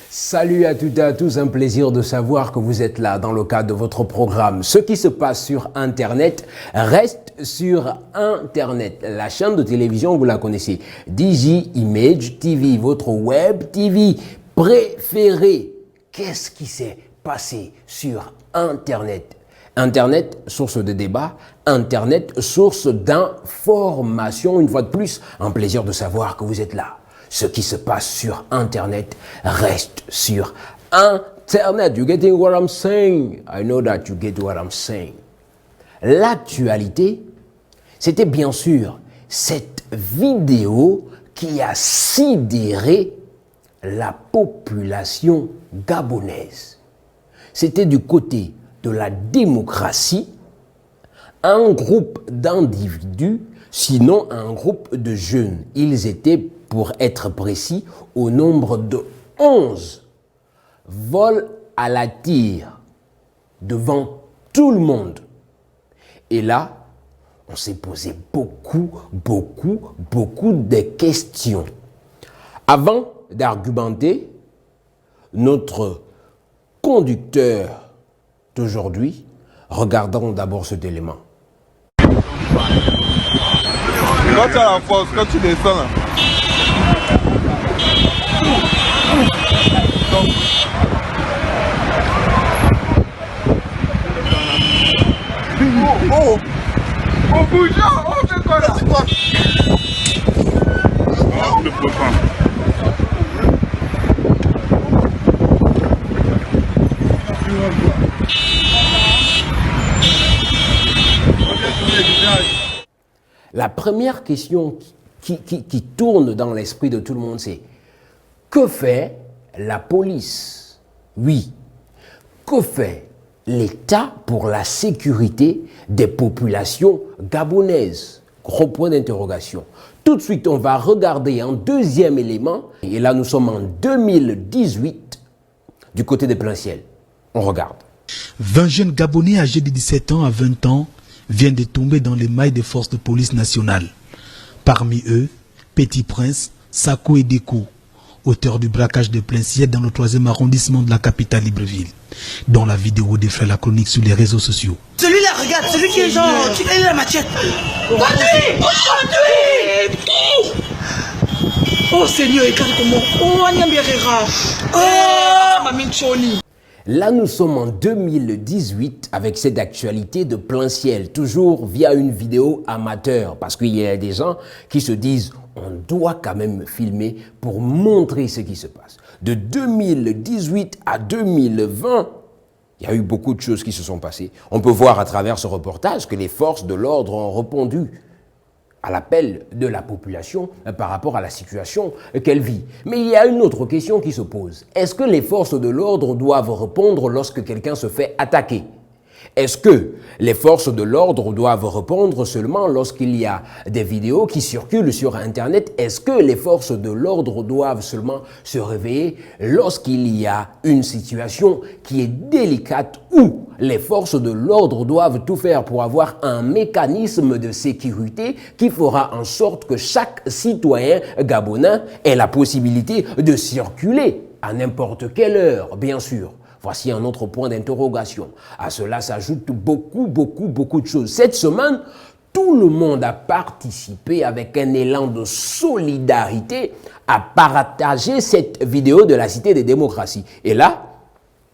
Salut à toutes et à tous, un plaisir de savoir que vous êtes là dans le cadre de votre programme. Ce qui se passe sur Internet reste sur Internet. La chaîne de télévision, vous la connaissez, Digi Image TV, votre web TV préférée. Qu'est-ce qui s'est passé sur Internet? Internet, source de débat, Internet, source d'information. Une fois de plus, un plaisir de savoir que vous êtes là. Ce qui se passe sur Internet reste sur Internet. You getting what I'm saying? I know that you get what I'm saying. L'actualité, c'était bien sûr cette vidéo qui a sidéré la population gabonaise. C'était du côté de la démocratie, un groupe d'individus, sinon un groupe de jeunes. Ils étaient, pour être précis, au nombre de 11 vols à la tire devant tout le monde. Et là, on s'est posé beaucoup de questions. Avant d'argumenter, notre conducteur d'aujourd'hui, regardons d'abord cet élément. Quand tu as la force, quand tu descends là. Oh bougeant, oh c'est quoi là? On ne peut pas. La première question qui tourne dans l'esprit de tout le monde, c'est que fait la police? Oui, que fait l'État pour la sécurité des populations gabonaises? Gros point d'interrogation. Tout de suite, on va regarder un deuxième élément. Et là, nous sommes en 2018 du côté des Plains-Ciel. On regarde. 20 jeunes Gabonais âgés de 17 ans à 20 ans viennent de tomber dans les mailles des forces de police nationales. Parmi eux, Petit Prince, Sako et Deko, auteurs du braquage de Plains-Ciel dans le 3e arrondissement de la capitale Libreville, dont la vidéo défraie la chronique sur les réseaux sociaux. Celui-là, regarde, celui qui est genre, il a la machette. Conduis! Oh Seigneur, regarde comment. Oh, Anyambierera. Oh, Mamine Choni. Là, nous sommes en 2018 avec cette actualité de Plains-Ciel, toujours via une vidéo amateur, parce qu'il y a des gens qui se disent on doit quand même filmer pour montrer ce qui se passe. De 2018 à 2020, il y a eu beaucoup de choses qui se sont passées. On peut voir à travers ce reportage que les forces de l'ordre ont répondu à l'appel de la population par rapport à la situation qu'elle vit. Mais il y a une autre question qui se pose. Est-ce que les forces de l'ordre doivent répondre lorsque quelqu'un se fait attaquer? Est-ce que les forces de l'ordre doivent répondre seulement lorsqu'il y a des vidéos qui circulent sur Internet? Est-ce que les forces de l'ordre doivent seulement se réveiller lorsqu'il y a une situation qui est délicate ou les forces de l'ordre doivent tout faire pour avoir un mécanisme de sécurité qui fera en sorte que chaque citoyen gabonais ait la possibilité de circuler à n'importe quelle heure, bien sûr? Voici un autre point d'interrogation. À cela s'ajoutent beaucoup de choses. Cette semaine, tout le monde a participé avec un élan de solidarité à partager cette vidéo de la Cité des démocraties. Et là,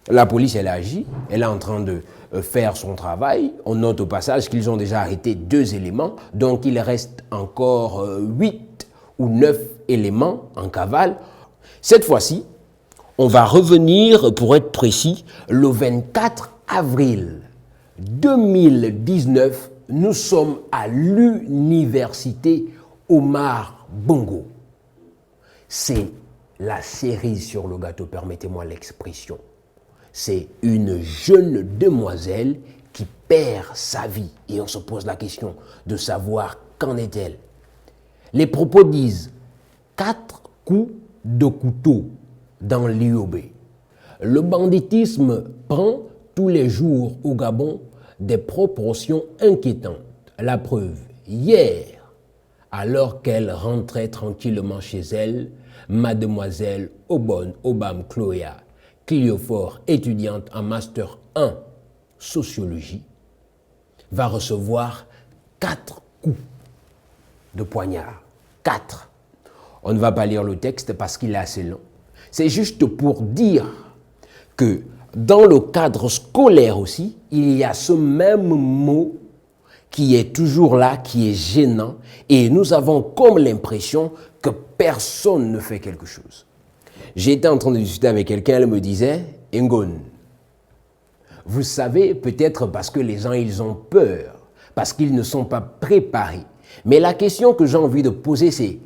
la police, elle agit, elle est en train de faire son travail. On note au passage qu'ils ont déjà arrêté 2 éléments, donc il reste encore 8 ou 9 éléments en cavale. Cette fois-ci, on va revenir, pour être précis, le 24 avril 2019, nous sommes à l'université Omar Bongo. C'est la cerise sur le gâteau, permettez-moi l'expression. C'est une jeune demoiselle qui perd sa vie. Et on se pose la question de savoir qu'en est-elle. Les propos disent 4 coups de couteau dans l'IOB. Le banditisme prend tous les jours au Gabon des proportions inquiétantes. La preuve, hier, alors qu'elle rentrait tranquillement chez elle, Mademoiselle Obon Obam Chloé Cliophore, étudiante en Master 1 Sociologie, va recevoir 4 coups de poignard. 4. On ne va pas lire le texte parce qu'il est assez long. C'est juste pour dire que dans le cadre scolaire aussi, il y a ce même mot qui est toujours là, qui est gênant, et nous avons comme l'impression que personne ne fait quelque chose. J'étais en train de discuter avec quelqu'un, elle me disait « Ngon, vous savez, peut-être parce que les gens, ils ont peur, parce qu'ils ne sont pas préparés. Mais la question que j'ai envie de poser, c'est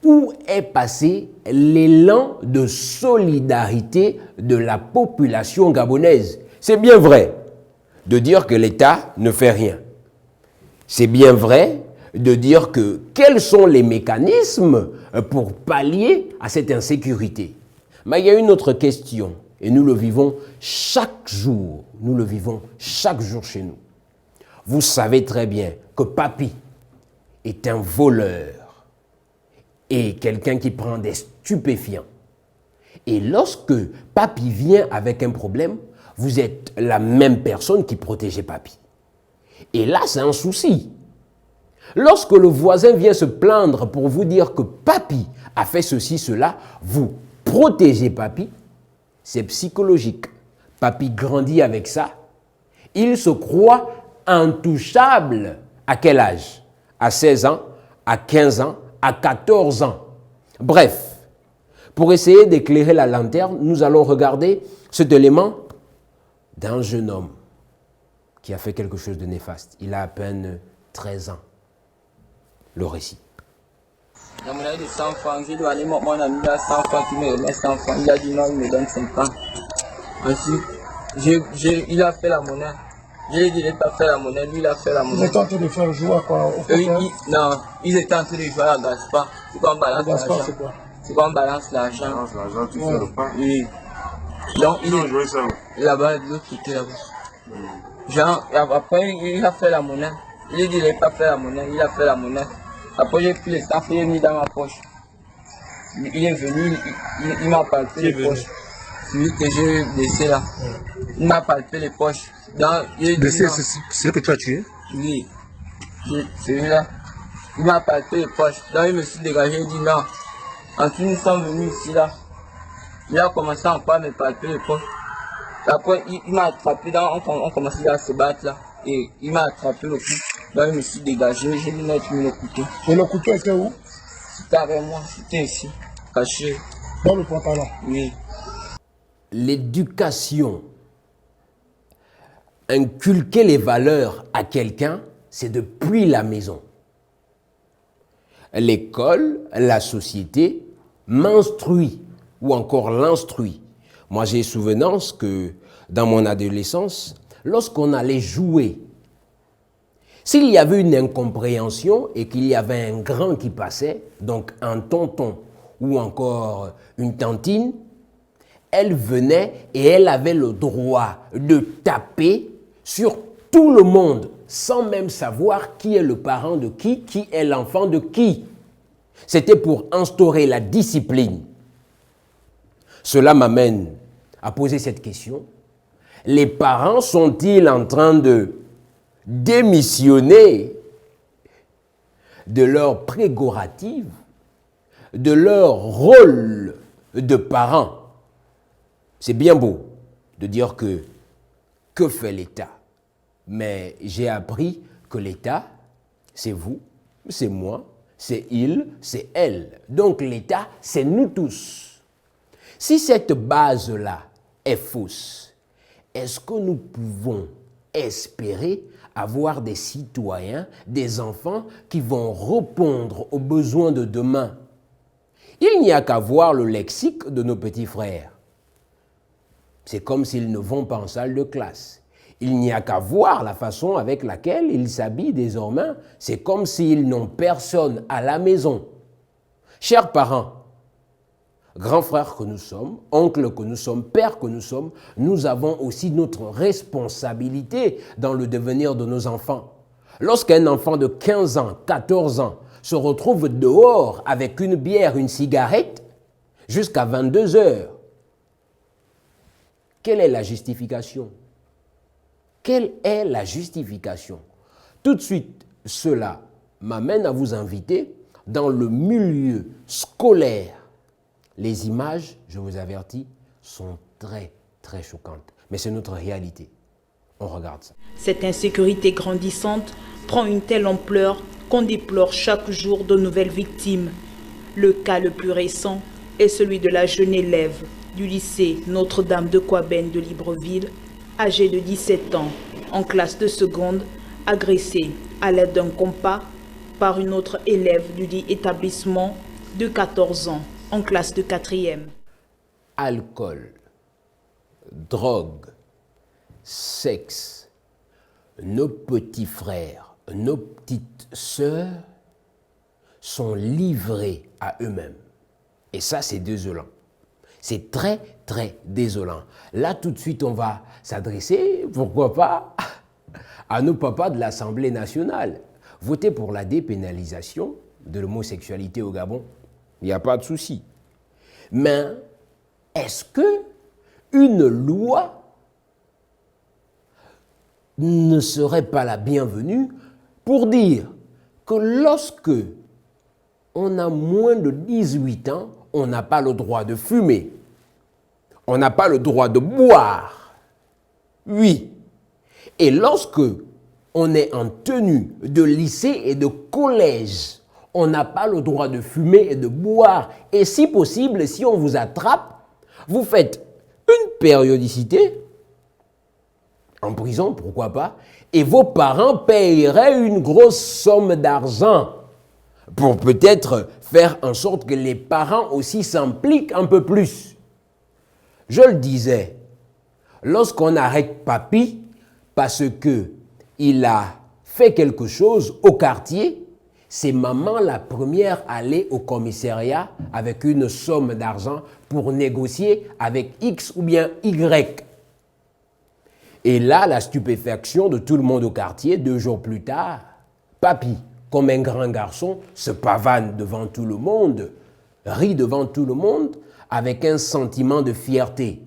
où est passé l'élan de solidarité de la population gabonaise? C'est bien vrai de dire que l'État ne fait rien. C'est bien vrai de dire que quels sont les mécanismes pour pallier à cette insécurité. Mais il y a une autre question, et nous le vivons chaque jour. Nous le vivons chaque jour chez nous. Vous savez très bien que Papy est un voleur et quelqu'un qui prend des stupéfiants. Et lorsque Papy vient avec un problème, vous êtes la même personne qui protégeait Papy. Et là, c'est un souci. Lorsque le voisin vient se plaindre pour vous dire que Papy a fait ceci, cela, vous protégez Papy, c'est psychologique. Papy grandit avec ça. Il se croit intouchable. À quel âge? À 16 ans, à 15 ans, à 14 ans. Bref, pour essayer d'éclairer la lanterne, nous allons regarder cet élément d'un jeune homme qui a fait quelque chose de néfaste. Il a à peine 13 ans. Le récit. Dans mon avis de 100 francs, je dois aller mon ami à 100 francs qui me remet 100 francs. Il a dit non, il me donne 50. Ensuite, il a fait la monnaie. Je lui ai dit, il n'a pas fait la monnaie, lui il a fait la monnaie. Ils étaient en train de faire jouer à quoi? Non, ils étaient en train de jouer à Gaspard. C'est quand on balance l'argent. C'est quoi? C'est quand on balance l'argent. L'argent, tu fais le pain. Oui. Donc il Ils ont joué ça. est là-bas, de l'autre côté là-bas. Genre, après il a fait la monnaie. Il a dit, il n'a pas fait la monnaie, il a fait la monnaie. Après j'ai pris les staffs, il est mis dans ma poche. Il est venu, il m'a palpé les poches. Celui que j'ai laissé là. Il m'a palpé les poches. C'est que tu as tué? Oui, celui-là. Il m'a palpé les poches. Donc il me suis dégagé, il dit non. Quand nous sommes venus ici là, il a commencé encore à me palper les poches. Après il m'a attrapé, on commençait à se battre là. Et il m'a attrapé le cou. Donc il me suis dégagé, j'ai dit mettre le couteau. Et le couteau était où? C'était avec moi, c'était ici, caché. Dans le pantalon? Oui. L'éducation, inculquer les valeurs à quelqu'un, c'est depuis la maison. L'école, la société m'instruit ou encore l'instruit. Moi, j'ai souvenance que dans mon adolescence, lorsqu'on allait jouer, s'il y avait une incompréhension et qu'il y avait un grand qui passait, donc un tonton ou encore une tantine, elle venait et elle avait le droit de taper sur tout le monde sans même savoir qui est le parent de qui est l'enfant de qui. C'était pour instaurer la discipline. Cela m'amène à poser cette question. Les parents sont-ils en train de démissionner de leur prérogative, de leur rôle de parents? C'est bien beau de dire que fait l'État? Mais j'ai appris que l'État, c'est vous, c'est moi, c'est il, c'est elle. Donc l'État, c'est nous tous. Si cette base-là est fausse, est-ce que nous pouvons espérer avoir des citoyens, des enfants qui vont répondre aux besoins de demain? Il n'y a qu'à voir le lexique de nos petits frères. C'est comme s'ils ne vont pas en salle de classe. Il n'y a qu'à voir la façon avec laquelle ils s'habillent désormais. C'est comme s'ils n'ont personne à la maison. Chers parents, grands frères que nous sommes, oncles que nous sommes, pères que nous sommes, nous avons aussi notre responsabilité dans le devenir de nos enfants. Lorsqu'un enfant de 15 ans, 14 ans se retrouve dehors avec une bière, une cigarette, jusqu'à 22 heures. Quelle est la justification? Quelle est la justification? Tout de suite, cela m'amène à vous inviter dans le milieu scolaire. Les images, je vous avertis, sont très, très choquantes. Mais c'est notre réalité. On regarde ça. Cette insécurité grandissante prend une telle ampleur qu'on déplore chaque jour de nouvelles victimes. Le cas le plus récent est celui de la jeune élève du lycée Notre-Dame de Kouaben de Libreville, âgée de 17 ans, en classe de seconde, agressée à l'aide d'un compas par une autre élève du dit établissement de 14 ans, en classe de 4e. Alcool, drogue, sexe, nos petits frères, nos petites sœurs sont livrés à eux-mêmes. Et ça, c'est désolant. C'est très, très désolant. Là, tout de suite, on va s'adresser, pourquoi pas, à nos papas de l'Assemblée nationale. Votez pour la dépénalisation de l'homosexualité au Gabon. Il n'y a pas de souci. Mais est-ce que une loi ne serait pas la bienvenue pour dire que lorsque on a moins de 18 ans, on n'a pas le droit de fumer, on n'a pas le droit de boire. Oui. Et lorsque on est en tenue de lycée et de collège, on n'a pas le droit de fumer et de boire. Et si possible, si on vous attrape, vous faites une périodicité en prison, pourquoi pas, et vos parents paieraient une grosse somme d'argent pour peut-être faire en sorte que les parents aussi s'impliquent un peu plus. Je le disais, lorsqu'on arrête papy parce qu'il a fait quelque chose au quartier, c'est maman la première à aller au commissariat avec une somme d'argent pour négocier avec X ou bien Y. Et là, la stupéfaction de tout le monde au quartier, 2 jours plus tard, papy, comme un grand garçon, se pavane devant tout le monde, rit devant tout le monde avec un sentiment de fierté.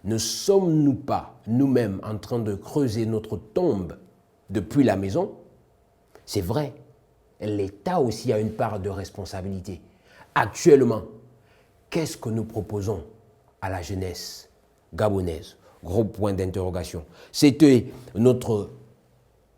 Ne sommes-nous pas nous-mêmes en train de creuser notre tombe depuis la maison? C'est vrai, l'État aussi a une part de responsabilité. Actuellement, qu'est-ce que nous proposons à la jeunesse gabonaise? Gros point d'interrogation. C'était notre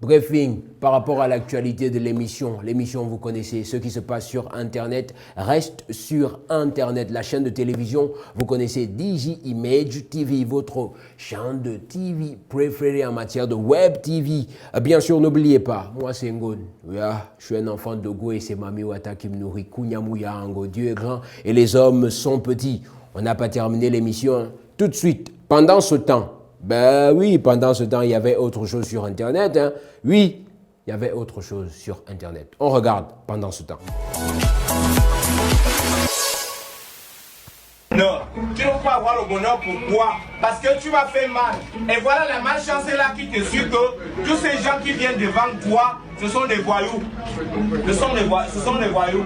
briefing par rapport à l'actualité de l'émission. L'émission, vous connaissez, ce qui se passe sur Internet reste sur Internet. La chaîne de télévision, vous connaissez DJ Image TV, votre chaîne de TV préférée en matière de Web TV. Bien sûr, n'oubliez pas, moi c'est Ngon. Yeah, je suis un enfant de Go et c'est Mami Wata qui me nourrit. Kunyamouya Ango, Dieu est grand et les hommes sont petits. On n'a pas terminé l'émission, hein. Tout de suite, pendant ce temps, ben oui, pendant ce temps, il y avait autre chose sur Internet. Hein. Oui, il y avait autre chose sur Internet. On regarde pendant ce temps. Non, tu ne peux pas avoir le bonheur. Pourquoi? Parce que tu m'as fait mal. Et voilà la malchance là qui te suit que tous ces gens qui viennent devant toi, ce sont des voyous. Ce sont des voyous.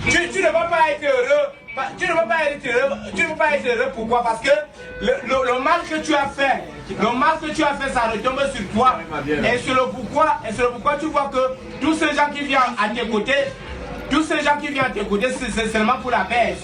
Tu ne vas pas être heureux. Tu ne peux pas être heureux. Tu ne peux pas être heureux. Pourquoi? Parce que le mal que tu as fait, ça retombe sur toi. Et sur le pourquoi, tu vois que tous ces gens qui viennent à tes côtés, c'est seulement pour la baisse.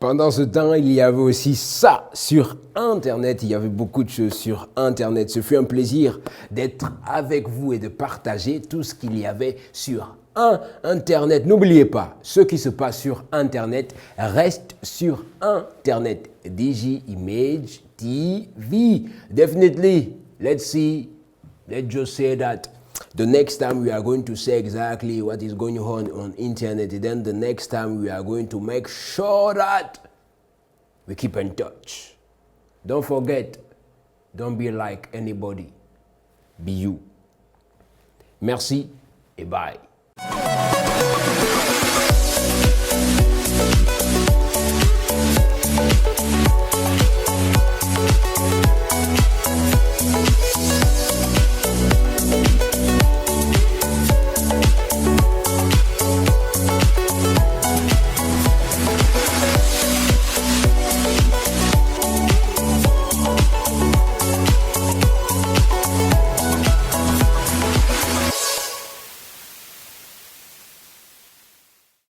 Pendant ce temps, il y avait aussi ça sur Internet. Il y avait beaucoup de choses sur Internet. Ce fut un plaisir d'être avec vous et de partager tout ce qu'il y avait sur Internet. N'oubliez pas, ce qui se passe sur Internet reste sur Internet. DG Image TV. Definitely. Let's see. Let's just say that. The next time we are going to say exactly what is going on internet. And then the next time we are going to make sure that we keep in touch. Don't forget, don't be like anybody. Be you. Merci et bye.